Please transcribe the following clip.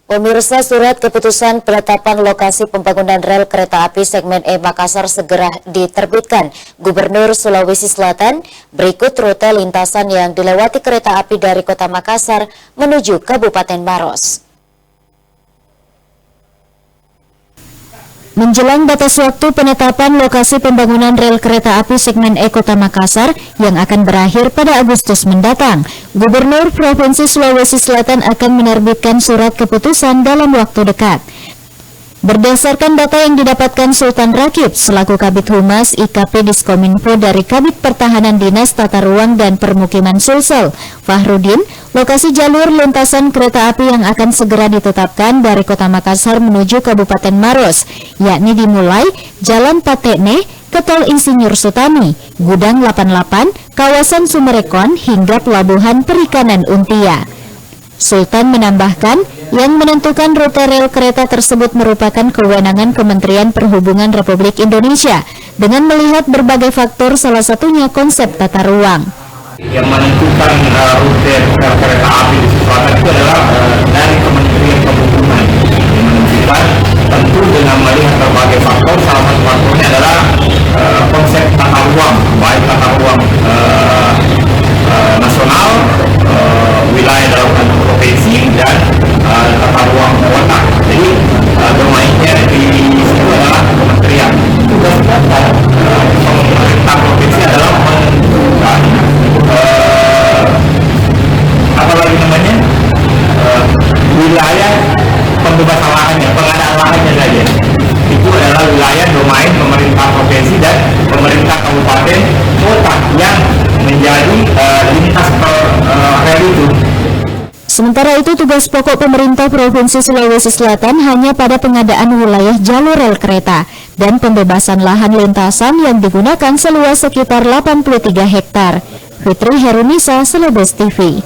Pemirsa, surat keputusan penetapan lokasi pembangunan rel kereta api segmen E Makassar segera diterbitkan Gubernur Sulawesi Selatan. Berikut rute lintasan yang dilewati kereta api dari Kota Makassar menuju Kabupaten Maros. Menjelang batas waktu penetapan lokasi pembangunan rel kereta api segmen E Kota Makassar yang akan berakhir pada Agustus mendatang, Gubernur Provinsi Sulawesi Selatan akan menerbitkan surat keputusan dalam waktu dekat. Berdasarkan data yang didapatkan Sultan Rakib selaku Kabid Humas IKP Diskominfo dari Kabid Pertahanan Dinas Tata Ruang dan Permukiman Sulsel, Fahrudin, lokasi jalur lintasan kereta api yang akan segera ditetapkan dari Kota Makassar menuju Kabupaten Maros, yakni dimulai Jalan Patekne ke Tol Insinyur Sutami, Gudang 88, kawasan Sumerekon hingga Pelabuhan Perikanan Untia. Sultan menambahkan, yang menentukan rute rel kereta tersebut merupakan kewenangan Kementerian Perhubungan Republik Indonesia dengan melihat berbagai faktor, salah satunya konsep tata ruang. Yang menentukan rute kereta api di selatan itu adalah dari Kementerian Perhubungan yang menentukan, tentu dengan melihat berbagai faktor. Salah satu faktornya adalah konsep tata ruang, baik tata ruang nasional, wilayah dalam provinsi, dan tata ruang kota. Jadi domainnya di situ adalah kementerian. Tugas pemerintah provinsi adalah menentukan wilayah pembebasan lahannya, pengadaan lahannya saja. Itu adalah wilayah domain pemerintah provinsi dan pemerintah kabupaten kota yang menjadi lintas rel itu. Sementara itu, tugas pokok pemerintah Provinsi Sulawesi Selatan hanya pada pengadaan wilayah jalur rel kereta dan pembebasan lahan lintasan yang digunakan seluas sekitar 83 hektar. Fitri Herunisa, Celebes TV.